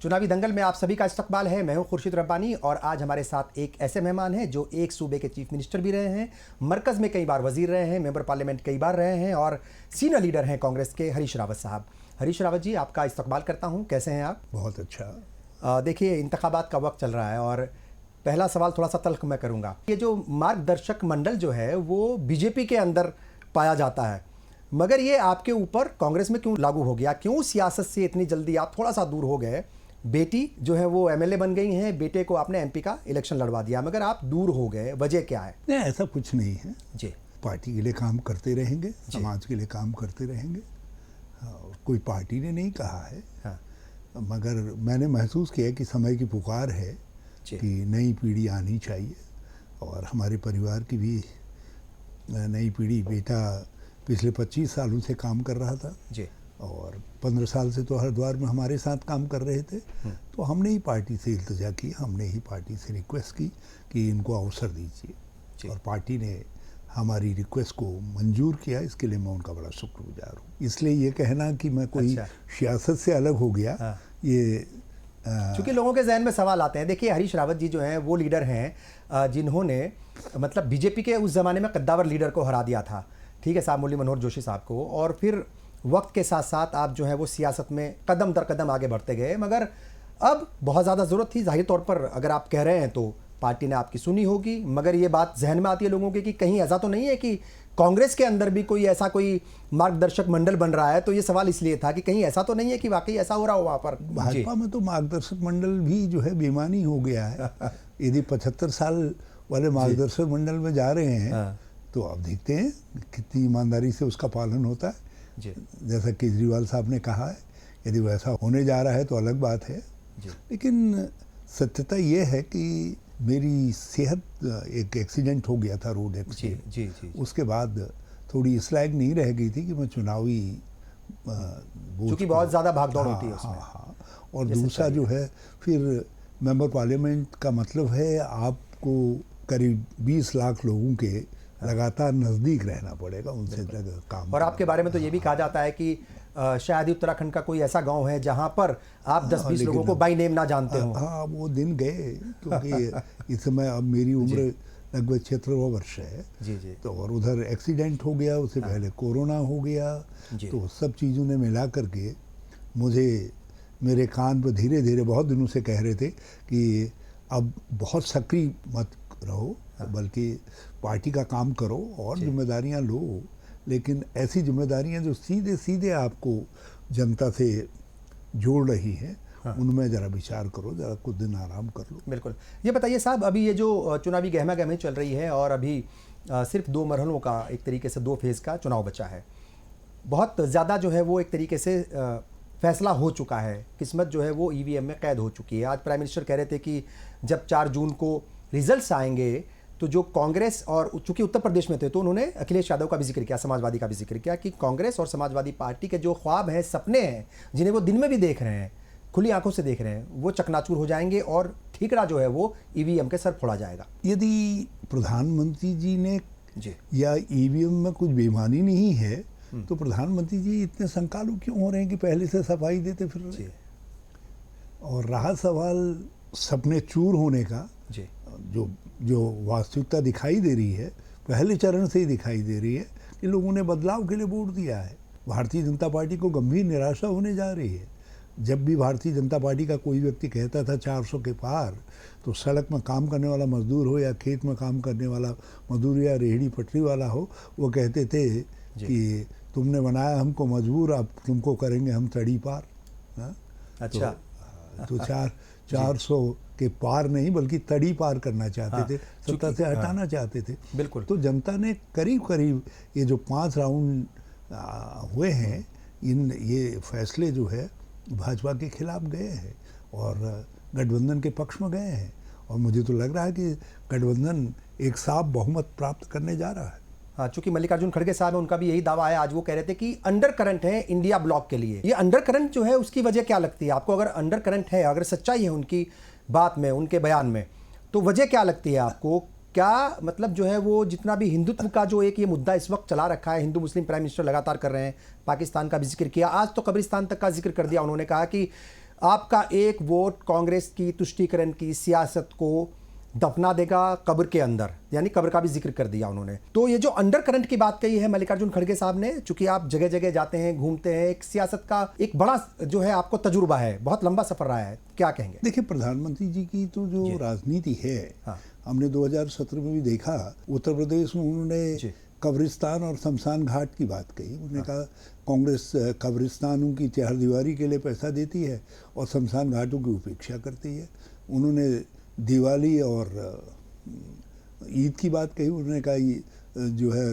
चुनावी दंगल में आप सभी का इस्तकबाल है। मैं हूं खुर्शीद रब्बानी और आज हमारे साथ एक ऐसे मेहमान हैं जो एक सूबे के चीफ मिनिस्टर भी रहे हैं, मरकज़ में कई बार वजीर रहे हैं, मेंबर पार्लियामेंट कई बार रहे हैं और सीनियर लीडर हैं कांग्रेस के, हरीश रावत साहब। हरीश रावत जी, आपका इस्तकबाल करता हूँ। कैसे हैं आप? बहुत अच्छा। देखिए, इंतखाबात का वक्त चल रहा है और पहला सवाल थोड़ा सा तल्ख मैं करूँगा। ये जो मार्गदर्शक मंडल जो है वो बीजेपी के अंदर पाया जाता है, मगर ये आपके ऊपर कांग्रेस में क्यों लागू हो गया? क्यों सियासत से इतनी जल्दी आप थोड़ा सा दूर हो गए? बेटी जो है वो एमएलए बन गई हैं, बेटे को आपने एमपी का इलेक्शन लड़वा दिया, मगर आप दूर हो गए, वजह क्या है? नहीं, ऐसा कुछ नहीं है जी। पार्टी के लिए काम करते रहेंगे, समाज के लिए काम करते रहेंगे। कोई पार्टी ने नहीं कहा है। हाँ। मगर मैंने महसूस किया कि समय की पुकार है कि नई पीढ़ी आनी चाहिए और हमारे परिवार की भी नई पीढ़ी। बेटा पिछले 25 सालों से काम कर रहा था जी, और 15 साल से तो हरिद्वार में हमारे साथ काम कर रहे थे। तो हमने ही पार्टी से इल्तिजा की, हमने ही पार्टी से रिक्वेस्ट की कि इनको अवसर दीजिए और पार्टी ने हमारी रिक्वेस्ट को मंजूर किया। इसके लिए मैं उनका बड़ा शुक्रगुजार हूँ। इसलिए ये कहना कि मैं कोई सियासत से अलग हो गया, ये क्योंकि लोगों के जहन में सवाल आते हैं। देखिए, हरीश रावत जी जो हैं वो लीडर हैं जिन्होंने मतलब बीजेपी के उस ज़माने में कद्दावर लीडर को हरा दिया था, ठीक है साहब, मुरली मनोहर जोशी साहब को, और फिर वक्त के साथ साथ आप जो है वो सियासत में कदम दर कदम आगे बढ़ते गए। मगर अब बहुत ज़्यादा ज़रूरत थी, जाहिर तौर पर अगर आप कह रहे हैं तो पार्टी ने आपकी सुनी होगी, मगर ये बात जहन में आती है लोगों के कि कहीं ऐसा तो नहीं है कि कांग्रेस के अंदर भी कोई ऐसा कोई मार्गदर्शक मंडल बन रहा है। तो ये सवाल इसलिए था कि कहीं ऐसा तो नहीं है कि वाकई ऐसा हो रहा हो वहाँ पर। भाजपा में तो मार्गदर्शक मंडल भी जो है बेईमानी हो गया है। यदि 75 साल वाले मार्गदर्शक मंडल में जा रहे हैं तो अब देखते हैं कितनी ईमानदारी से उसका पालन होता है। जैसा केजरीवाल साहब ने कहा है, यदि वैसा होने जा रहा है तो अलग बात है। लेकिन सत्यता ये है कि मेरी सेहत, एक एक्सीडेंट हो गया था, रोड एक्सीडेंट। उसके बाद थोड़ी इस लायक नहीं रह गई थी कि मैं चुनावी क्योंकि बहुत ज़्यादा भागदौड़ होती है उसमें। हाँ। और दूसरा जो है, फिर मेंबर पार्लियामेंट का मतलब है आपको करीब 20 लाख लोगों के लगातार नज़दीक रहना पड़ेगा, उनसे काम। और आपके बारे में तो ये भी कहा जाता है कि शायद ही उत्तराखंड का कोई ऐसा गांव है जहां पर आप 10-20 लोगों को बाई नेम ना जानते हो। हाँ, वो दिन गए, क्योंकि इस समय अब मेरी उम्र लगभग 76 वर्ष है। जी। तो और उधर एक्सीडेंट हो गया, उससे पहले कोरोना हो गया। तो सब चीज़ों ने मिला करके मुझे, मेरे कान पर धीरे धीरे बहुत दिनों से कह रहे थे कि अब बहुत सक्रिय मत रहो, बल्कि पार्टी का काम करो और जिम्मेदारियां लो, लेकिन ऐसी जिम्मेदारियां जो सीधे सीधे आपको जनता से जोड़ रही हैं, उनमें ज़रा विचार करो, ज़रा कुछ दिन आराम कर लो। बिल्कुल। ये बताइए साहब, अभी ये जो चुनावी गहमा गहमी चल रही है और अभी सिर्फ 2 मरहलों का, एक तरीके से 2 फेज़ का चुनाव बचा है, बहुत ज़्यादा जो है वो एक तरीके से फैसला हो चुका है, किस्मत जो है वो ईवीएम में कैद हो चुकी है। आज प्राइम मिनिस्टर कह रहे थे कि जब 4 जून को रिजल्ट्स आएंगे तो जो कांग्रेस, और चूंकि उत्तर प्रदेश में थे तो उन्होंने अखिलेश यादव का भी जिक्र किया, समाजवादी का भी जिक्र किया कि कांग्रेस और समाजवादी पार्टी के जो ख्वाब हैं, सपने हैं, जिन्हें वो दिन में भी देख रहे हैं, खुली आंखों से देख रहे हैं, वो चकनाचूर हो जाएंगे और ठीकरा जो है वो ईवीएम के सर फोड़ा जाएगा। यदि प्रधानमंत्री जी ने या ईवीएम में कुछ बेईमानी नहीं है तो प्रधानमंत्री जी इतने संकालू क्यों हो रहे हैं कि पहले से सफाई देते फिर रहे? और रहा सवाल सपने चूर होने का, जो वास्तविकता दिखाई दे रही है, पहले चरण से ही दिखाई दे रही है कि लोगों ने बदलाव के लिए वोट दिया है। भारतीय जनता पार्टी को गंभीर निराशा होने जा रही है। जब भी भारतीय जनता पार्टी का कोई व्यक्ति कहता था 400 के पार, तो सड़क में काम करने वाला मजदूर हो या खेत में काम करने वाला मजदूर या रेहड़ी पटरी वाला हो, वो कहते थे कि तुमने बनाया हमको मजबूर, अब तुमको करेंगे हम तड़ी पार। अच्छा। तो 400 के पार नहीं बल्कि तड़ी पार करना चाहते थे, सत्ता से हटाना चाहते थे। बिल्कुल। तो जनता ने करीब करीब ये जो 5 राउंड हुए हैं, ये फैसले जो है भाजपा के खिलाफ गए हैं और गठबंधन के पक्ष में गए हैं। और मुझे तो लग रहा है कि गठबंधन एक साफ बहुमत प्राप्त करने जा रहा है। हाँ, चूंकि मल्लिकार्जुन खड़गे साहब है, उनका भी यही दावा है। आज वो कह रहे थे कि अंडर करंट है इंडिया ब्लॉक के लिए। ये अंडर करंट जो है उसकी वजह क्या लगती है आपको? अगर अंडर करंट है, अगर सच्चाई है उनकी बात में, उनके बयान में, तो वजह क्या लगती है आपको? क्या मतलब जो है वो जितना भी हिंदुत्व का जो एक ये मुद्दा इस वक्त चला रखा है, हिंदू मुस्लिम प्राइम मिनिस्टर लगातार कर रहे हैं, पाकिस्तान का भी जिक्र किया, आज तो कब्रिस्तान तक का जिक्र कर दिया उन्होंने, कहा कि आपका एक वोट कांग्रेस की तुष्टीकरण की सियासत को दफना देगा कब्र के अंदर, यानी कब्र का भी जिक्र कर दिया उन्होंने। तो ये जो अंडर करंट की बात कही है मल्लिकार्जुन खड़गे साहब ने, चूंकि आप जगह जगह जाते हैं, घूमते हैं, एक सियासत का एक बड़ा जो है आपको तजुर्बा है, बहुत लंबा सफर रहा है, क्या कहेंगे? देखिए, प्रधानमंत्री जी की तो जो राजनीति है, हाँ। हमने 2017 में भी देखा, उत्तर प्रदेश में उन्होंने कब्रिस्तान और शमशान घाट की बात कही। उन्होंने कहा कांग्रेस कब्रिस्तानों की चारदीवारी के लिए पैसा देती है और शमशान घाटों की उपेक्षा करती है। उन्होंने दिवाली और ईद की बात कही। उन्होंने कहा जो है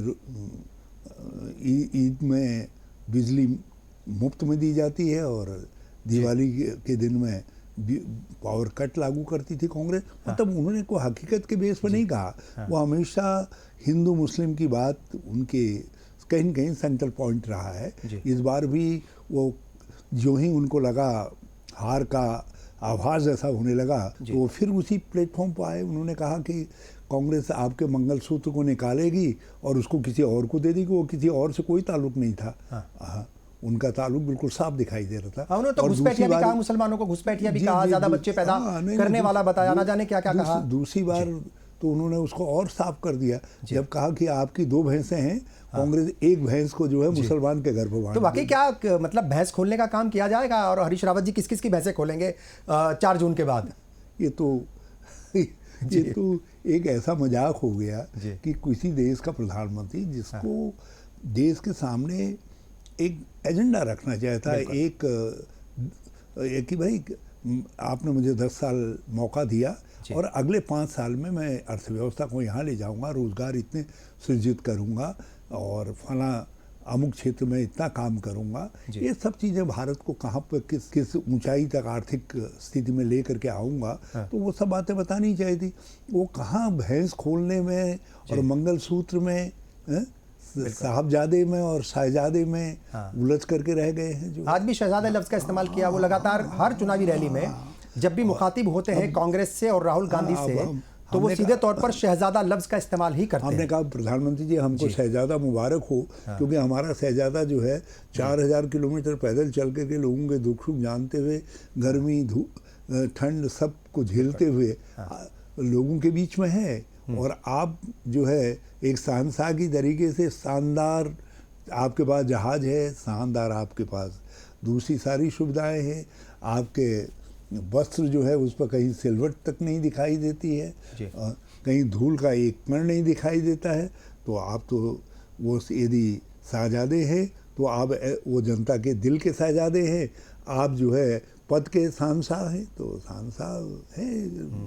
ईद में बिजली मुफ्त में दी जाती है और दिवाली के दिन में पावर कट लागू करती थी कांग्रेस। मतलब उन्होंने कोई हकीकत के बेस पर नहीं कहा। वो हमेशा हिंदू मुस्लिम की बात उनके कहीं न कहीं सेंट्रल पॉइंट रहा है। इस बार भी वो जो ही उनको लगा हार का आभास ऐसा होने लगा तो वो फिर उसी प्लेटफॉर्म पर आए। उन्होंने कहा कि कांग्रेस आपके मंगलसूत्र को निकालेगी और उसको किसी और को दे देगी। वो किसी और से कोई ताल्लुक नहीं था। उनका ताल्लुक बिल्कुल साफ दिखाई दे रहा था। उन्होंने तो घुसपैठिया भी कहा, मुसलमानों को घुसपैठिया भी कहा, ज्यादा बच्चे पैदा करने वाला बताया, ना जाने क्या क्या कहा। दूसरी बार तो उन्होंने उसको और साफ कर दिया जब कहा कि आपकी 2 भैंसें हैं, कांग्रेस एक भैंस को जो है मुसलमान के घर पर बांट। तो वाकई क्या मतलब भैंस खोलने का काम किया जाएगा? और हरीश रावत जी किस किस की भैंसें खोलेंगे 4 जून के बाद? ये तो एक ऐसा मजाक हो गया कि किसी देश का प्रधानमंत्री जिसको देश के सामने एक एजेंडा रखना चाहता है, एक कि भाई आपने मुझे 10 साल मौका दिया और अगले 5 साल में मैं अर्थव्यवस्था को यहाँ ले जाऊँगा, रोजगार इतने सृजित करूँगा और फला अमुक क्षेत्र में इतना काम करूँगा। ये सब चीज़ें भारत को कहाँ पर किस ऊंचाई तक आर्थिक स्थिति में ले करके आऊँगा, तो वो सब बातें बतानी चाहिए थी। वो कहाँ भैंस खोलने में और मंगलसूत्र में, साहबजादे में और शहजादे में उलझ करके रह गए हैं। जो आज भी शहजादे लफ्ज़ का इस्तेमाल किया, वो लगातार हर चुनावी रैली में जब भी मुखातिब होते हैं कांग्रेस से और राहुल गांधी से, तो वो सीधे तौर पर शहजादा लफ्ज़ का इस्तेमाल ही करते हैं। हमने कहा प्रधानमंत्री जी हमको शहजादा मुबारक हो, क्योंकि हमारा शहजादा जो है 4000 किलोमीटर पैदल चल के लोगों के दुख सुख जानते हुए, गर्मी ठंड सब को झेलते हुए लोगों के बीच में है। और आप जो है एक शहंशाह की तरीके से, शानदार आपके पास जहाज है, शानदार आपके पास दूसरी सारी सुविधाएं हैं, आपके वस्त्र जो है उस पर कहीं सिलवट तक नहीं दिखाई देती है, कहीं धूल का एक कण नहीं दिखाई देता है। तो आप तो वो यदि शहजादे हैं तो आप वो जनता के दिल के शहजादे हैं। आप जो है पद के शहंशाह है, तो शहंशाह है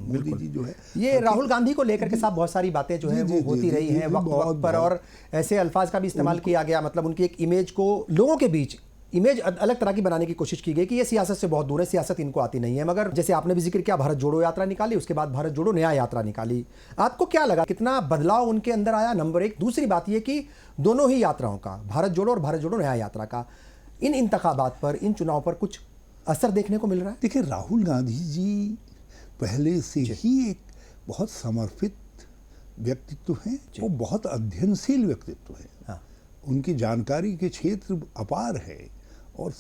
मोदी जी जो है। ये राहुल गांधी को लेकर के साहब बहुत सारी बातें जो है वो होती रही हैं वक्त पर, और ऐसे अल्फाज का भी इस्तेमाल किया गया, मतलब उनकी एक इमेज को लोगों के बीच इमेज अलग तरह की बनाने की कोशिश की गई कि ये सियासत से बहुत दूर है, सियासत इनको आती नहीं है। मगर जैसे आपने भी जिक्र किया, भारत जोड़ो यात्रा निकाली, उसके बाद भारत जोड़ो न्याय यात्रा निकाली। आपको क्या लगा, कितना बदलाव उनके अंदर आया? नंबर 1। दूसरी बात ये कि दोनों ही यात्राओं का, भारत जोड़ो और भारत जोड़ो न्याय यात्रा का, इन इंतखाबात पर, इन चुनाव पर कुछ असर देखने को मिल रहा है? देखिए, राहुल गांधी जी पहले से ही एक बहुत समर्पित व्यक्तित्व हैं, वो बहुत अध्ययनशील व्यक्तित्व हैं। उनकी जानकारी के क्षेत्र अपार है और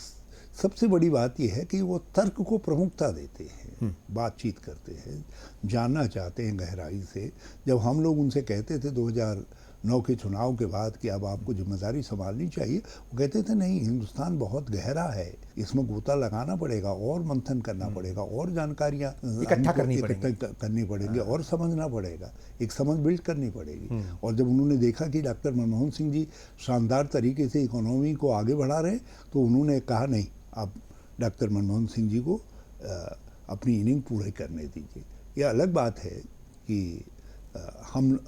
सबसे बड़ी बात यह है कि वो तर्क को प्रमुखता देते हैं, बातचीत करते हैं, जानना चाहते हैं गहराई से। जब हम लोग उनसे कहते थे 2009 के चुनाव के बाद कि अब आपको जिम्मेदारी संभालनी चाहिए, वो कहते थे नहीं, हिंदुस्तान बहुत गहरा है, इसमें गोता लगाना पड़ेगा और मंथन करना पड़ेगा और जानकारियाँ इकट्ठा करनी पड़ेंगी और समझना पड़ेगा, एक समझ बिल्ड करनी पड़ेगी। और जब उन्होंने देखा कि डॉक्टर मनमोहन सिंह जी शानदार तरीके से इकोनॉमी को आगे बढ़ा रहे, तो उन्होंने कहा नहीं, आप डॉक्टर मनमोहन सिंह जी को अपनी इनिंग पूरी करने दीजिए। यह अलग बात है कि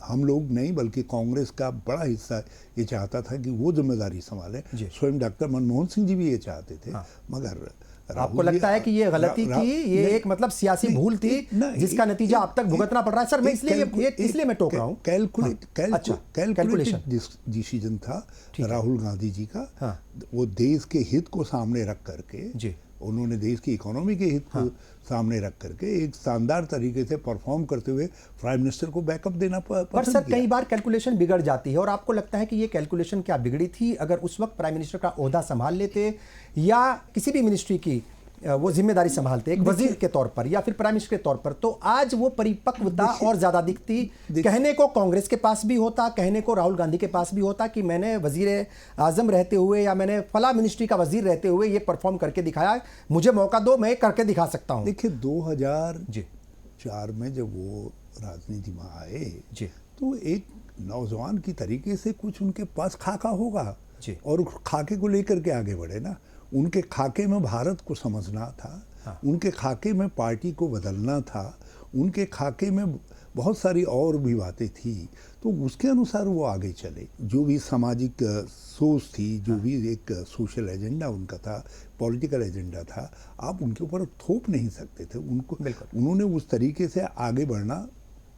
हम लोग नहीं बल्कि कांग्रेस का बड़ा हिस्सा ये चाहता था कि वो जिम्मेदारी संभालें। स्वयं डॉक्टर मनमोहन सिंह जी भी ये चाहते थे। मगर आपको लगता है कि ये गलती थी, ये एक मतलब सियासी भूल थी जिसका नतीजा अब तक भुगतना पड़ रहा है? सर मैं इसलिए मैं टोक रहा हूँ, कैलकुलेटेड डिसीजन था राहुल गांधी जी का। वो देश के हित को सामने रख करके, उन्होंने देश की इकोनॉमी के हित को सामने रख करके एक शानदार तरीके से परफॉर्म करते हुए प्राइम मिनिस्टर को बैकअप देना पर सर कई बार कैलकुलेशन बिगड़ जाती है, और आपको लगता है कि ये कैलकुलेशन क्या बिगड़ी थी? अगर उस वक्त प्राइम मिनिस्टर का ओहदा संभाल लेते या किसी भी मिनिस्ट्री की वो जिम्मेदारी संभालते एक वजीर के तौर पर या फिर प्राइम मिनिस्टर के तौर पर, तो आज वो परिपक्वता और ज्यादा दिखती। कहने को कांग्रेस के पास भी होता, कहने को राहुल गांधी के पास भी होता कि मैंने वजीर आजम रहते हुए या मैंने फला मिनिस्ट्री का वजीर रहते हुए ये परफॉर्म करके दिखाया, मुझे मौका दो, मैं करके दिखा सकता हूं। देखिए 2004 में जब वो राजनीति में आए जी, तो एक नौजवान की तरीके से कुछ उनके पास खाका होगा जी, और खाके को लेकर के आगे बढ़े ना। उनके खाके में भारत को समझना था, हाँ। उनके खाके में पार्टी को बदलना था, उनके खाके में बहुत सारी और भी बातें थी, तो उसके अनुसार वो आगे चले। जो भी सामाजिक सोच थी, जो भी एक सोशल एजेंडा उनका था, पॉलिटिकल एजेंडा था, आप उनके ऊपर थोप नहीं सकते थे उनको। उन्होंने उस तरीके से आगे बढ़ना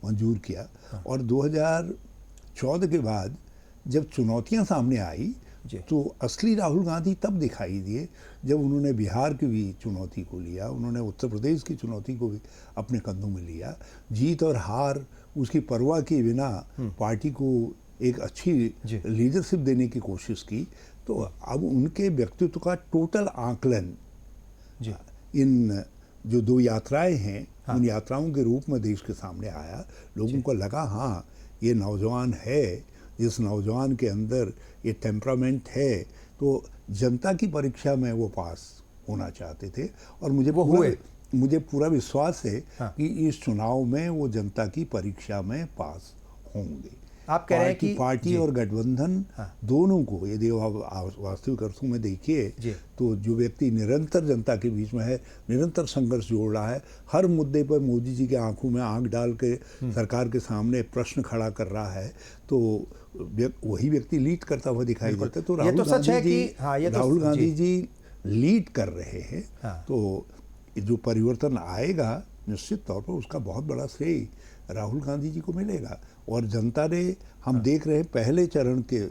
मंजूर किया। और 2014 के बाद जब चुनौतियां सामने आई तो असली राहुल गांधी तब दिखाई दिए जब उन्होंने बिहार की भी चुनौती को लिया, उन्होंने उत्तर प्रदेश की चुनौती को भी अपने कंधों में लिया। जीत और हार उसकी परवाह किए बिना पार्टी को एक अच्छी लीडरशिप देने की कोशिश की। तो अब उनके व्यक्तित्व का टोटल आकलन इन जो 2 यात्राएं हैं, हाँ। उन यात्राओं के रूप में देश के सामने आया। लोगों को लगा हाँ ये नौजवान है, इस नौजवान के अंदर ये टेम्परामेंट है। तो जनता की परीक्षा में वो पास होना चाहते थे और मुझे पूरा विश्वास है, हाँ। कि इस चुनाव में वो जनता की परीक्षा में पास होंगे। आप कह रहे हैं कि पार्टी और गठबंधन, हाँ। दोनों को यदि वास्तविक अर्थों में देखिए तो जो व्यक्ति निरंतर जनता के बीच में है, निरंतर संघर्ष जोड़ रहा है, हर मुद्दे पर मोदी जी के आंखों में आंख डाल के सरकार के सामने प्रश्न खड़ा कर रहा है, तो वही व्यक्ति लीड करता हुआ दिखाई देता है। तो राहुल गांधी जी लीड कर रहे हैं, हाँ। तो जो परिवर्तन आएगा निश्चित तौर पर उसका बहुत बड़ा श्रेय राहुल गांधी जी को मिलेगा। और जनता ने हम देख रहे हैं पहले चरण के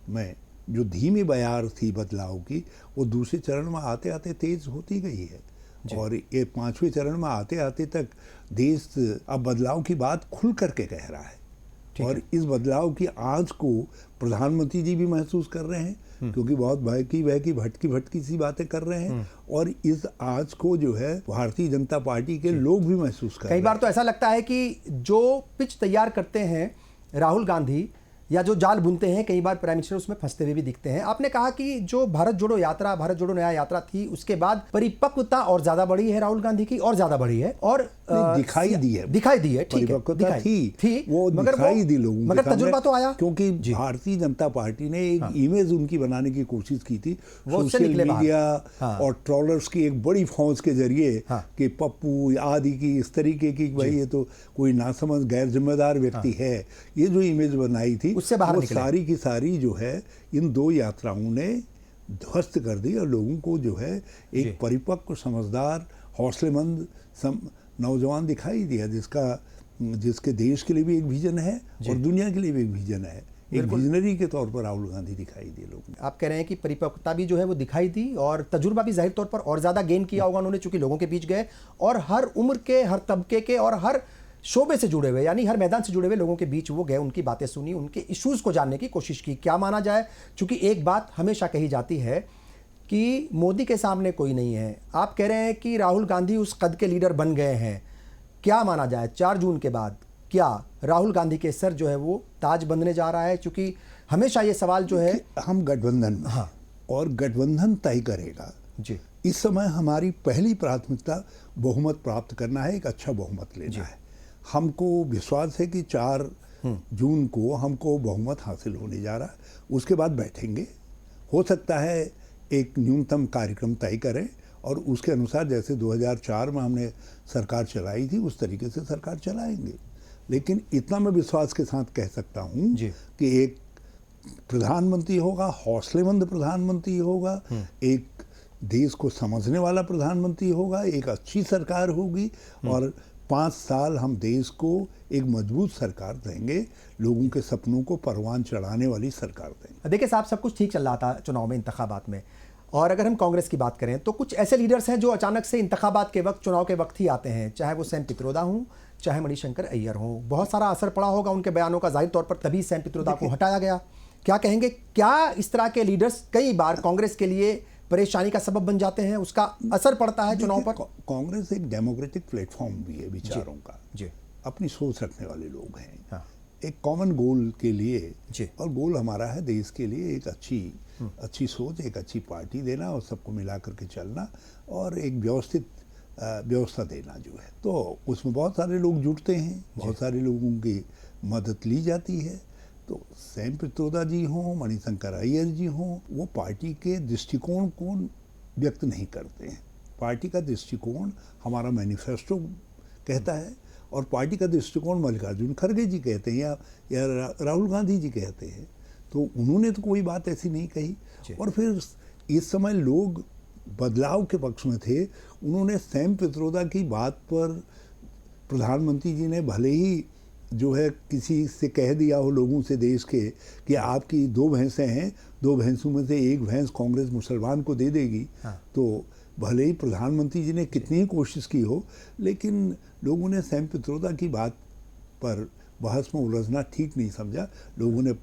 में जो धीमी बयार थी बदलाव की, वो दूसरे चरण में आते आते तेज होती गई है और ये 5वें चरण में आते आते तक देश अब बदलाव की बात खुल करके कह रहा है। और इस बदलाव की आंच को प्रधानमंत्री जी भी महसूस कर रहे हैं, क्योंकि बहुत बहकी भटकी सी बातें कर रहे हैं और इस आंच को जो है भारतीय जनता पार्टी के लोग भी महसूस कर रहे हैं। कई बार तो ऐसा लगता है कि जो पिच तैयार करते हैं राहुल गांधी या जो जाल बुनते हैं, कई बार प्राइम मिनिस्टर उसमें फंसते हुए भी दिखते हैं। आपने कहा कि जो भारत जोड़ो यात्रा, भारत जोड़ो नया यात्रा थी, उसके बाद परिपक्वता और ज्यादा बढ़ी है राहुल गांधी की, और ज्यादा बढ़ी है और दिखाई दी है, ठीक है, थी वो दिखाई दी लोगों को, मगर तजुर्बा तो आया, क्योंकि भारतीय जनता पार्टी ने एक इमेज उनकी बनाने की कोशिश की थी सोशल मीडिया और ट्रोलर्स की एक बड़ी फौज के जरिए कि पप्पू आदि की इस तरीके की, भाई ये तो कोई नासमझ गैर जिम्मेदार व्यक्ति है, ये जो इमेज बनाई थी उससे बाहर वो सारी की सारी जो है इन 2 यात्राओं ने ध्वस्त कर दी और लोगों को जो है एक परिपक्व, समझदार, हौसलेमंद नौजवान दिखाई दिया, जिसके देश के लिए भी एक विजन है और दुनिया के लिए भी एक विजन है। एक विजनरी के तौर पर राहुल गांधी दिखाई दिए लोगों को। आप कह रहे हैं कि परिपक्वता भी जो है वो दिखाई दी और तजुर्बा भी जाहिर तौर पर और ज्यादा गेन किया होगा उन्होंने, चूंकि लोगों के बीच गए और हर उम्र के, हर तबके के और हर शोबे से जुड़े हुए, यानी हर मैदान से जुड़े हुए लोगों के बीच वो गए, उनकी बातें सुनी, उनके इश्यूज को जानने की कोशिश की। क्या माना जाए, चूंकि एक बात हमेशा कही जाती है कि मोदी के सामने कोई नहीं है। आप कह रहे हैं कि राहुल गांधी उस कद के लीडर बन गए हैं। क्या माना जाए 4 जून के बाद, क्या राहुल गांधी के सर जो है वो ताज बंधने जा रहा है? चूंकि हमेशा ये सवाल जो है, हम गठबंधन में, हाँ, और गठबंधन तय करेगा जी। इस समय हमारी पहली प्राथमिकता बहुमत प्राप्त करना है, एक अच्छा बहुमत लेना है। हमको विश्वास है कि 4 जून को हमको बहुमत हासिल होने जा रहा है। उसके बाद बैठेंगे, हो सकता है एक न्यूनतम कार्यक्रम तय करें और उसके अनुसार जैसे 2004 में हमने सरकार चलाई थी उस तरीके से सरकार चलाएंगे। लेकिन इतना मैं विश्वास के साथ कह सकता हूँ कि एक प्रधानमंत्री होगा, हौसलेमंद प्रधानमंत्री होगा, एक देश को समझने वाला प्रधानमंत्री होगा, एक अच्छी सरकार होगी और 5 साल हम देश को एक मजबूत सरकार देंगे, लोगों के सपनों को परवान चढ़ाने वाली सरकार देंगे। देखिए साहब, सब कुछ ठीक चल रहा था चुनाव में, इंतखाबात में, और अगर हम कांग्रेस की बात करें तो कुछ ऐसे लीडर्स हैं जो अचानक से इंतखाबात के वक्त, चुनाव के वक्त ही आते हैं, चाहे वो सैम पित्रोदा हों, चाहे मणिशंकर अय्यर हों। बहुत सारा असर पड़ा होगा उनके बयानों का जाहिर तौर पर, तभी सैम पित्रोदा को हटाया गया। क्या कहेंगे, क्या इस तरह के लीडर्स कई बार कांग्रेस के लिए परेशानी का सबब बन जाते हैं, उसका असर पड़ता है चुनाव पर? कांग्रेस एक डेमोक्रेटिक प्लेटफॉर्म भी है विचारों का, जी, अपनी सोच रखने वाले लोग हैं। हाँ, एक कॉमन गोल के लिए जी, और गोल हमारा है देश के लिए एक अच्छी सोच, एक अच्छी पार्टी देना और सबको मिला करके चलना और एक व्यवस्थित व्यवस्था देना जो है, तो उसमें बहुत सारे लोग जुटते हैं, बहुत सारे लोगों की मदद ली जाती है। तो सैम पित्रोदा जी हों, मणिशंकर अय्यर जी हों, वो पार्टी के दृष्टिकोण को व्यक्त नहीं करते हैं। पार्टी का दृष्टिकोण हमारा मैनिफेस्टो कहता है और पार्टी का दृष्टिकोण मल्लिकार्जुन खड़गे जी कहते हैं या राहुल गांधी जी कहते हैं। तो उन्होंने तो कोई बात ऐसी नहीं कही। और फिर इस समय लोग बदलाव के पक्ष में थे। उन्होंने सैम पित्रोदा की बात पर प्रधानमंत्री जी ने भले ही जो है किसी से कह दिया हो लोगों से देश के कि आपकी 2 भैंसें हैं, 2 भैंसों में से एक भैंस कांग्रेस मुसलमान को दे देगी, तो भले ही प्रधानमंत्री जी ने कितनी ही कोशिश की हो, लेकिन लोगों ने सैम पित्रोदा की बात पर बहस में उलझना ठीक नहीं समझा। लोगों ने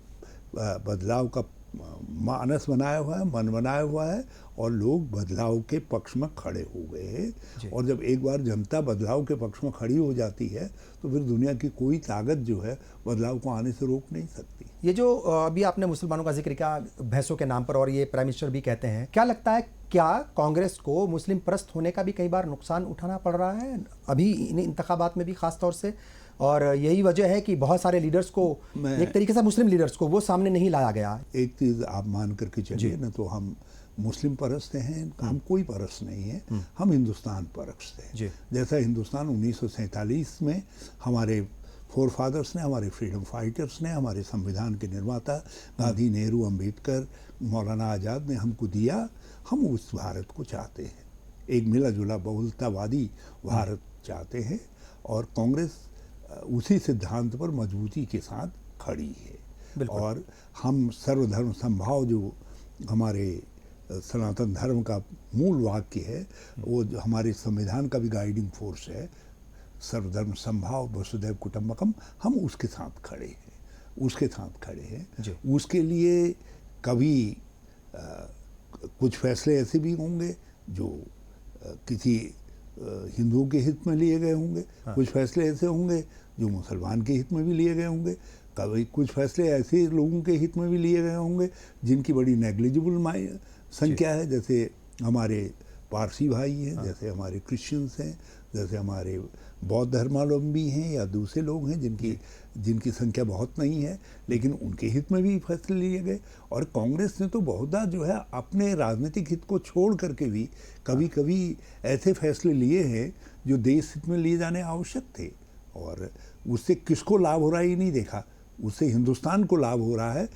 बदलाव का मानस बनाया हुआ है, मन बनाया हुआ है और लोग बदलाव के पक्ष में खड़े हो गए हैं। और जब एक बार जनता बदलाव के पक्ष में खड़ी हो जाती है तो फिर दुनिया की कोई ताकत जो है बदलाव को आने से रोक नहीं सकती। ये जो अभी आपने मुसलमानों का जिक्र किया भैंसों के नाम पर, और ये प्राइम मिनिस्टर भी कहते हैं, क्या लगता है क्या कांग्रेस को मुस्लिम परस्त होने का भी कई बार नुकसान उठाना पड़ रहा है अभी इन इंतखाबात में भी खास तौर से? और यही वजह है कि बहुत सारे लीडर्स को, एक तरीके से मुस्लिम लीडर्स को वो सामने नहीं लाया गया। एक चीज़ आप मान करके चलिए ना, तो हम मुस्लिम परस्त हैं, हम कोई परस्त नहीं है, हम हिंदुस्तान परस्त हैं। जैसा हिंदुस्तान 1947 में हमारे फोर फादर्स ने, हमारे फ्रीडम फाइटर्स ने, हमारे संविधान के निर्माता गांधी, नेहरू, अंबेडकर, मौलाना आज़ाद ने हमको दिया, हम उस भारत को चाहते हैं। एक मिला जुला बहुलतावादी भारत चाहते हैं और कांग्रेस उसी सिद्धांत पर मजबूती के साथ खड़ी है। और हम सर्वधर्म समभाव जो हमारे सनातन धर्म का मूल वाक्य है, वो हमारे संविधान का भी गाइडिंग फोर्स है, सर्वधर्म समभाव वसुधैव कुटुंबकम, हम उसके साथ खड़े हैं, उसके साथ खड़े हैं। उसके लिए कभी कुछ फैसले ऐसे भी होंगे जो किसी हिंदुओं के हित में लिए गए होंगे, कुछ फैसले ऐसे होंगे जो मुसलमान के हित में भी लिए गए होंगे, कभी कुछ फैसले ऐसे लोगों के हित में भी लिए गए होंगे जिनकी बड़ी नेग्लिजिबल संख्या है, जैसे हमारे पारसी भाई हैं, जैसे हमारे क्रिश्चियंस हैं, जैसे हमारे बौद्ध धर्मावलंबी हैं या दूसरे लोग हैं जिनकी संख्या बहुत नहीं है, लेकिन उनके हित में भी फैसले लिए गए। और कांग्रेस ने तो बहुधा जो है अपने राजनीतिक हित को छोड़ करके भी कभी कभी ऐसे फैसले लिए हैं जो देश हित में लिए जाने आवश्यक थे, और उससे किसको लाभ हो रहा है ये नहीं देखा, उससे हिंदुस्तान को लाभ हो रहा है,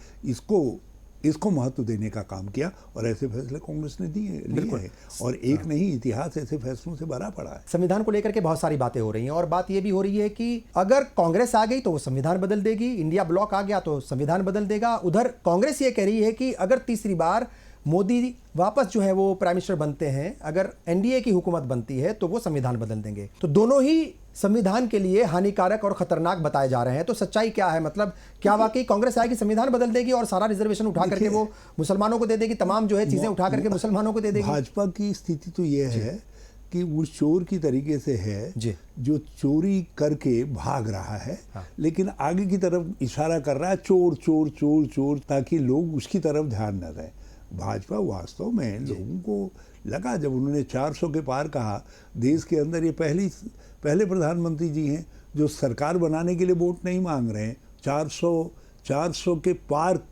इसको महत्व देने का काम किया और ऐसे फैसले कांग्रेस ने लिए हैं। और एक नहीं, इतिहास ऐसे फैसलों से भरा पड़ा है। संविधान को लेकर के बहुत सारी बातें हो रही हैं और बात ये भी हो रही है कि अगर कांग्रेस आ गई तो वो संविधान बदल देगी, इंडिया ब्लॉक आ गया तो संविधान बदल देगा। उधर कांग्रेस ये कह रही है कि अगर तीसरी बार मोदी वापस जो है वो प्राइम मिनिस्टर बनते हैं, अगर एनडीए की हुकूमत बनती है तो वो संविधान बदल देंगे। तो दोनों ही संविधान के लिए हानिकारक और खतरनाक बताए जा रहे हैं। तो सच्चाई क्या है? मतलब क्या वाकई कांग्रेस आएगी, संविधान बदल देगी और सारा रिजर्वेशन उठा करके वो मुसलमानों को दे देगी, तमाम जो है चीजें उठा करके मुसलमानों को दे देगी? भाजपा की स्थिति तो ये है कि उस चोर की तरीके से है जो चोरी करके भाग रहा है, लेकिन आगे की तरफ इशारा कर रहा है चोर चोर चोर चोर, ताकि लोग उसकी तरफ ध्यान न दें। भाजपा वास्तव में लोगों को लगा, जब उन्होंने 400 के पार कहा, देश के अंदर ये पहले प्रधानमंत्री जी हैं जो सरकार बनाने के लिए वोट नहीं मांग रहे हैं, 400 के पार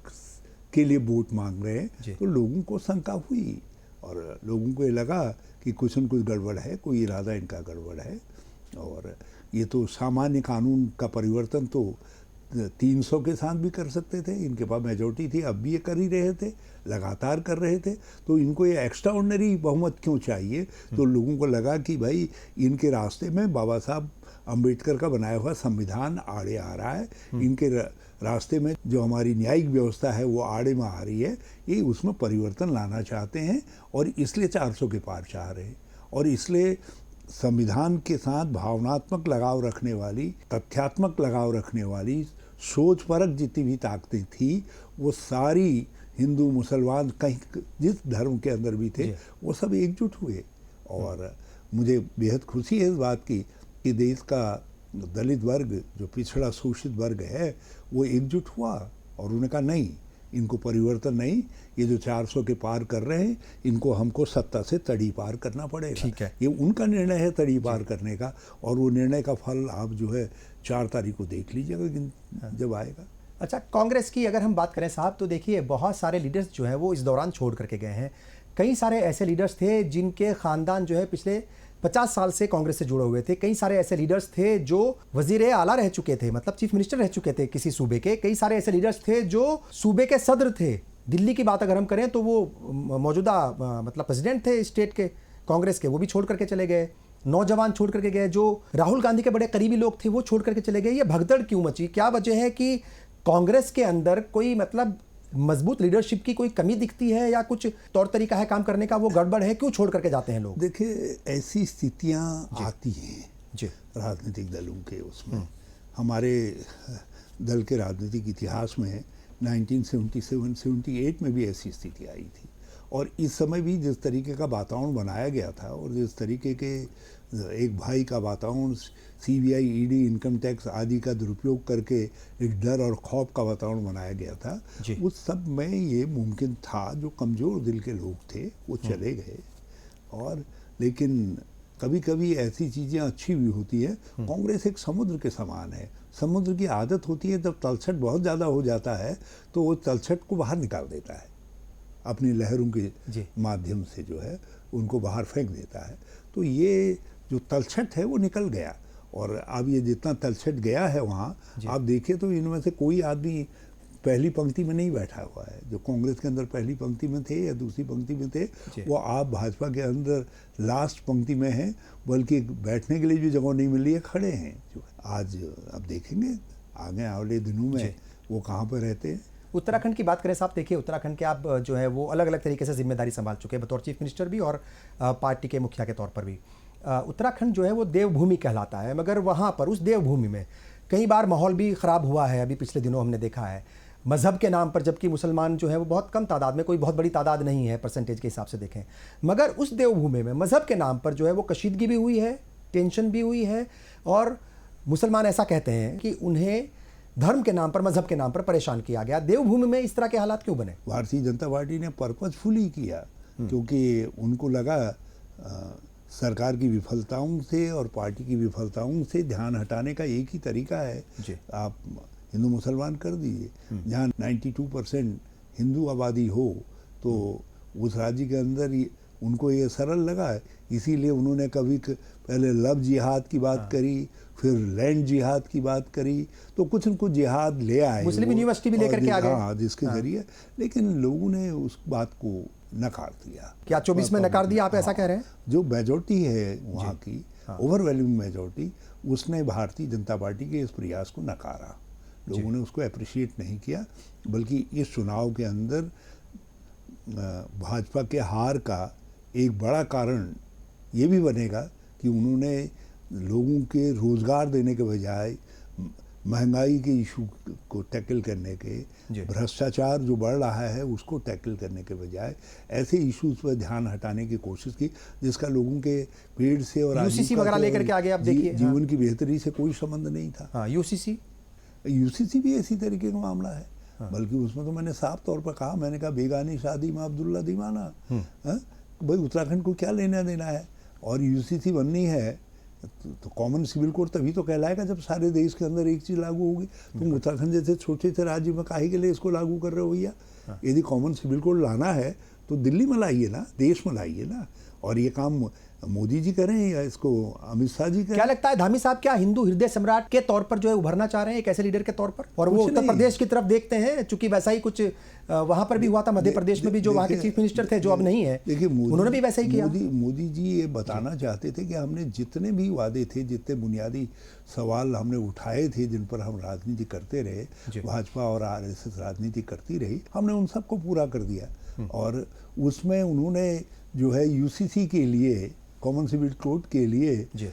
के लिए वोट मांग रहे हैं, तो लोगों को शंका हुई और लोगों को ये लगा कि कुछ न कुछ गड़बड़ है, कोई इरादा इनका गड़बड़ है। और ये तो सामान्य कानून का परिवर्तन तो 300 के साथ भी कर सकते थे, इनके पास मेजॉरिटी थी, अब भी ये कर ही रहे थे, लगातार कर रहे थे, तो इनको ये एक्स्ट्रा ऑर्डिनरी बहुमत क्यों चाहिए? तो लोगों को लगा कि भाई इनके रास्ते में बाबा साहब अम्बेडकर का बनाया हुआ संविधान आड़े आ रहा है, इनके रास्ते में जो हमारी न्यायिक व्यवस्था है वो आड़े में आ रही है, ये उसमें परिवर्तन लाना चाहते हैं और इसलिए 400 के पार चाह रहे हैं। और इसलिए संविधान के साथ भावनात्मक लगाव रखने वाली, तथ्यात्मक लगाव रखने वाली, सोच परक जितनी भी ताकतें थी वो सारी हिंदू मुसलमान कहीं जिस धर्म के अंदर भी थे वो सब एकजुट हुए। और मुझे बेहद खुशी है इस बात की कि देश का दलित वर्ग, जो पिछड़ा शोषित वर्ग है, वो एकजुट हुआ और उन्होंने कहा नहीं, इनको परिवर्तन नहीं, ये जो 400 के पार कर रहे हैं इनको हमको सत्ता से तड़ी पार करना पड़ेगा। ठीक है। ये उनका निर्णय है तड़ी पार करने का, और वो निर्णय का फल आप जो है 4 तारीख को देख लीजिएगा जब आएगा। अच्छा, कांग्रेस की अगर हम बात करें साहब, तो देखिए बहुत सारे लीडर्स जो हैं वो इस दौरान छोड़ करके गए हैं। कई सारे ऐसे लीडर्स थे जिनके ख़ानदान जो है पिछले 50 साल से कांग्रेस से जुड़े हुए थे। कई सारे ऐसे लीडर्स थे जो वज़ीर आला रह चुके थे, मतलब चीफ मिनिस्टर रह चुके थे किसी सूबे के। कई सारे ऐसे लीडर्स थे जो सूबे के सदर थे। दिल्ली की बात अगर हम करें तो वो मौजूदा मतलब प्रेसिडेंट थे स्टेट के कांग्रेस के, वो भी छोड़ करके चले गए। नौजवान छोड़ करके गए, जो राहुल गांधी के बड़े करीबी लोग थे वो छोड़ करके चले गए। ये भगदड़ क्यों मची? क्या वजह है कि कांग्रेस के अंदर कोई मतलब मजबूत लीडरशिप की कोई कमी दिखती है, या कुछ तौर तरीका है काम करने का वो गड़बड़ है? क्यों छोड़ करके जाते हैं लोग? देखिए, ऐसी स्थितियां आती हैं जी राजनीतिक दलों के। उसमें हमारे दल के राजनीतिक इतिहास में 1977-78 में भी ऐसी स्थिति आई थी, और इस समय भी जिस तरीके का वातावरण बनाया गया था और जिस तरीके के एक भाई का वातावरण, CBI, ED, इनकम टैक्स आदि का दुरुपयोग करके एक डर और खौफ का वातावरण बनाया गया था, उस सब में ये मुमकिन था जो कमज़ोर दिल के लोग थे वो चले गए। और लेकिन कभी कभी ऐसी चीज़ें अच्छी भी होती है। कांग्रेस एक समुद्र के समान है। समुद्र की आदत होती है, जब तलछट बहुत ज़्यादा हो जाता है तो वो तलछट को बाहर निकाल देता है, अपनी लहरों के माध्यम से जो है उनको बाहर फेंक देता है। तो ये जो तलछट है वो निकल गया, और अब ये जितना तलछट गया है वहाँ आप देखिए तो इनमें से कोई आदमी पहली पंक्ति में नहीं बैठा हुआ है। जो कांग्रेस के अंदर पहली पंक्ति में थे या दूसरी पंक्ति में थे, वो आप भाजपा के अंदर लास्ट पंक्ति में हैं, बल्कि बैठने के लिए भी जगह नहीं मिल रही है, खड़े हैं। जो आज अब देखेंगे आगे वाले दिनों में वो कहाँ पर रहते हैं। उत्तराखंड की बात करें साहब, देखिए उत्तराखंड के आप जो है वो अलग अलग तरीके से जिम्मेदारी संभाल चुके हैं, बतौर चीफ मिनिस्टर भी और पार्टी के मुखिया के तौर पर भी। उत्तराखंड जो है वो देवभूमि कहलाता है, मगर वहाँ पर उस देवभूमि में कई बार माहौल भी ख़राब हुआ है। अभी पिछले दिनों हमने देखा है मज़हब के नाम पर, जबकि मुसलमान जो है वो बहुत कम तादाद में, कोई बहुत बड़ी तादाद नहीं है परसेंटेज के हिसाब से देखें, मगर उस देवभूमि में मज़हब के नाम पर जो है वो कशीदगी भी हुई है, टेंशन भी हुई है, और मुसलमान ऐसा कहते हैं कि उन्हें धर्म के नाम पर, मजहब के नाम पर परेशान किया गया। देवभूमि में इस तरह के हालात क्यों बने? भारतीय जनता पार्टी ने पर्पजफुली किया, क्योंकि उनको लगा सरकार की विफलताओं से और पार्टी की विफलताओं से ध्यान हटाने का एक ही तरीका है, आप हिंदू मुसलमान कर दीजिए। जहाँ 92% हिंदू आबादी हो तो उस राज्य के अंदर उनको ये सरल लगा है, इसीलिए उन्होंने कभी पहले लव जिहाद की बात करी, फिर लैंड जिहाद की बात करी, तो कुछ न कुछ जिहाद ले आए, मुस्लिम यूनिवर्सिटी भी लेकर के आ गए। हाँ, जिसके जरिए, लेकिन लोगों ने उस बात को नकार दिया। क्या 24 में नकार दिया, आप ऐसा कह रहे हैं? जो मेजॉरिटी है वहाँ की ओवरवेलमिंग मेजॉरिटी, उसने भारतीय जनता पार्टी के इस प्रयास को नकारा। लोगों ने उसको अप्रिशिएट नहीं किया, बल्कि इस चुनाव के अंदर भाजपा के हार का एक बड़ा कारण ये भी बनेगा कि उन्होंने लोगों के रोज़गार देने के बजाय महंगाई के इशू को टैकल करने के, भ्रष्टाचार जो बढ़ रहा है उसको टैकल करने के बजाय ऐसे इश्यूज पर ध्यान हटाने की कोशिश की जिसका लोगों के पेड़ से और यूसीसी वगैरह लेकर के आगे आप देखिए, जीवन की बेहतरी से कोई संबंध नहीं था। यूसीसी भी इसी तरीके का मामला है। बल्कि उसमें तो मैंने साफ तौर पर कहा, मैंने कहा बेगानी शादी में अब्दुल्ला दीवाना, भाई उत्तराखंड को क्या लेना देना है। और यूसीसी बननी है तो कॉमन सिविल कोड तभी तो कहलाएगा जब सारे देश के अंदर एक चीज़ लागू होगी। तुम उत्तराखंड जैसे छोटे से राज्य में काहे के लिए इसको लागू कर रहे हो भैया? यदि कॉमन सिविल कोड लाना है तो दिल्ली में लाइए ना, देश में लाइए ना। और ये काम मोदी जी करें या इसको अमित शाह जी करें? क्या लगता है धामी साहब, क्या हिंदू हृदय सम्राट के तौर पर जो है उभरना चाह रहे हैं एक ऐसे लीडर के तौर पर? और वो उत्तर प्रदेश की तरफ देखते हैं, चूंकि वैसा ही कुछ वहां पर भी हुआ था, मध्य प्रदेश में भी जो वहां के चीफ मिनिस्टर थे जो अब नहीं है, देखिए उन्होंने भी वैसा ही किया। मोदी जी ये बताना चाहते थे कि हमने जितने भी वादे थे, जितने बुनियादी सवाल हमने उठाए थे, जिन पर हम राजनीति करते रहे, भाजपा और RSS राजनीति करती रही, हमने उन सबको पूरा कर दिया। और उसमें उन्होंने जो है यूसीसी के लिए कॉमन सिविल कोड के लिए जी।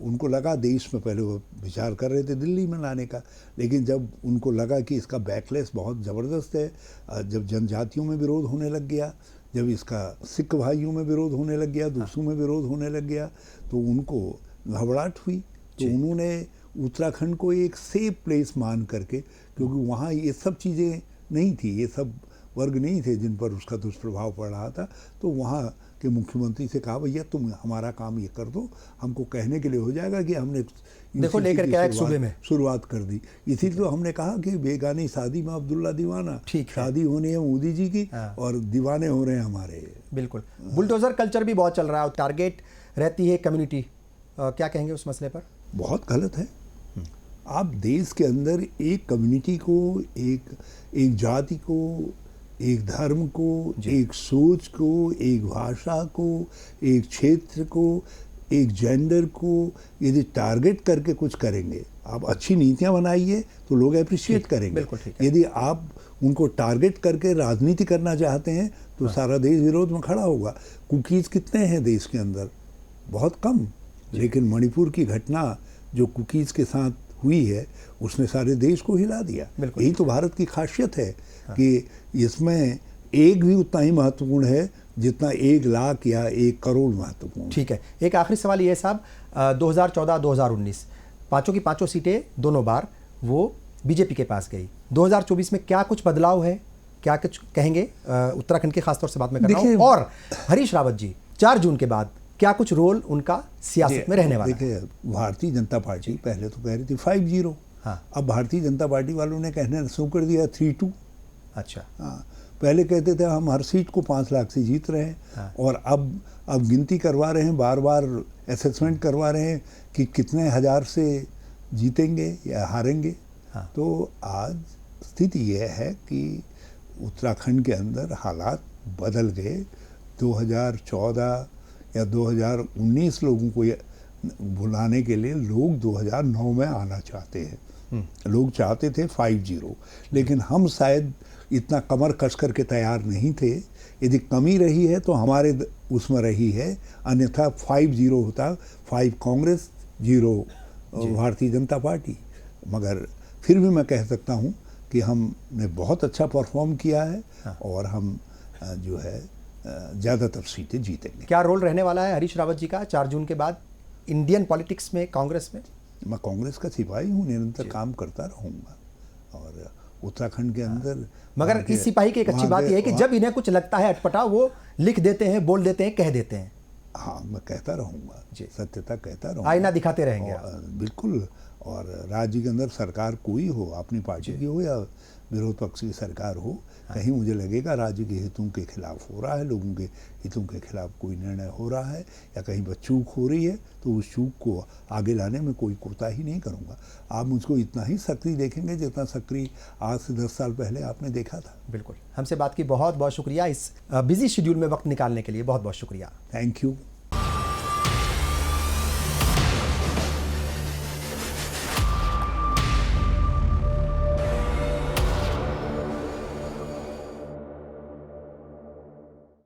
उनको लगा, देश में पहले वो विचार कर रहे थे दिल्ली में लाने का, लेकिन जब उनको लगा कि इसका बैकलेस बहुत ज़बरदस्त है, जब जनजातियों में विरोध होने लग गया, जब इसका सिख भाइयों में विरोध होने लग गया, दूसरों में विरोध होने लग गया, तो उनको घबराहट हुई। तो उन्होंने उत्तराखंड को एक सेफ प्लेस मान करके, क्योंकि वहाँ ये सब चीज़ें नहीं थी, ये सब वर्ग नहीं थे जिन पर उसका दुष्प्रभाव पड़ रहा था, तो वहाँ के मुख्यमंत्री से कहा भैया तुम हमारा काम ये कर दो, हमको कहने के लिए हो जाएगा कि हमने देखो लेकर के एक सूबे में शुरुआत कर दी। इसीलिए तो हमने कहा कि बेगानी शादी में अब्दुल्ला दीवाना, शादी होनी है मोदी जी की और दीवाने हो रहे हैं हमारे। बिल्कुल, बुलडोजर कल्चर भी बहुत चल रहा है, टारगेट रहती है कम्युनिटी, क्या कहेंगे उस मसले पर? बहुत गलत है। आप देश के अंदर एक कम्युनिटी को, एक जाति को, एक धर्म को, एक सोच को, एक भाषा को, एक क्षेत्र को, एक जेंडर को यदि टारगेट करके कुछ करेंगे, आप अच्छी नीतियां बनाइए तो लोग अप्रिशिएट करेंगे। यदि आप उनको टारगेट करके राजनीति करना चाहते हैं तो सारा देश विरोध में खड़ा होगा। कुकीज़ कितने हैं देश के अंदर? बहुत कम। लेकिन मणिपुर की घटना जो कुकीज़ के साथ हुई है उसने सारे देश को हिला दिया। यही तो भारत की खासियत है कि इसमें एक भी उतना ही महत्वपूर्ण है जितना 1 लाख या 1 करोड़ महत्वपूर्ण। ठीक है, एक आखिरी सवाल ये साहब, 2014-2019 पांचों की पांचों सीटें दोनों बार वो बीजेपी के पास गई। 2024 में क्या कुछ बदलाव है, क्या कुछ कहेंगे? उत्तराखंड के खासतौर से बात में कर रहा हूं। और हरीश रावत जी 4 जून के बाद क्या कुछ रोल उनका सियासत में रहने वाला है? देखिए, भारतीय जनता पार्टी पहले तो कह रही थी 5-0, अब भारतीय जनता पार्टी वालों ने कहना शुरू कर दिया 3-2। अच्छा, हाँ, पहले कहते थे हम हर सीट को 5 लाख से जीत रहे हैं, और अब गिनती करवा रहे हैं, बार बार असेसमेंट करवा रहे हैं कि कितने हज़ार से जीतेंगे या हारेंगे। तो आज स्थिति यह है कि उत्तराखंड के अंदर हालात बदल गए। 2014 या 2019 लोगों को भुलाने के लिए लोग 2009 में आना चाहते हैं। लोग चाहते थे 5-0, लेकिन हम शायद इतना कमर कस करके तैयार नहीं थे। यदि कमी रही है तो हमारे उसमें रही है, अन्यथा 5-0 होता, 5 कांग्रेस, 0 भारतीय जनता पार्टी। मगर फिर भी मैं कह सकता हूँ कि हमने बहुत अच्छा परफॉर्म किया है और हम जो है ज़्यादातर सीटें जीतेंगे। क्या रोल रहने वाला है हरीश रावत जी का 4 जून के बाद इंडियन पॉलिटिक्स में, कांग्रेस में? मैं कांग्रेस का सिपाही हूँ, निरंतर काम करता रहूँगा। और उत्तराखंड के अंदर मगर इस सिपाही की एक अच्छी बात यह है कि जब इन्हें कुछ लगता है अटपटा, वो लिख देते हैं, बोल देते हैं, कह देते हैं। हाँ, मैं कहता रहूँगा, सत्यता कहता रहूँगा, आईना दिखाते रहेंगे। बिल्कुल। और राज्य के अंदर सरकार कोई हो, अपनी पार्टी की हो या विरोध पक्ष की सरकार हो, कहीं मुझे लगेगा राज्य के हितों के खिलाफ हो रहा है, लोगों के हितों के खिलाफ कोई निर्णय हो रहा है या कहीं पर चूक हो रही है, तो उस चूक को आगे लाने में कोई कोताही नहीं करूँगा। आप मुझको इतना ही सक्रिय देखेंगे जितना सक्रिय आज से 10 साल पहले आपने देखा था। बिल्कुल। हमसे बात की बहुत बहुत शुक्रिया, इस बिजी शेड्यूल में वक्त निकालने के लिए बहुत बहुत शुक्रिया। Thank you.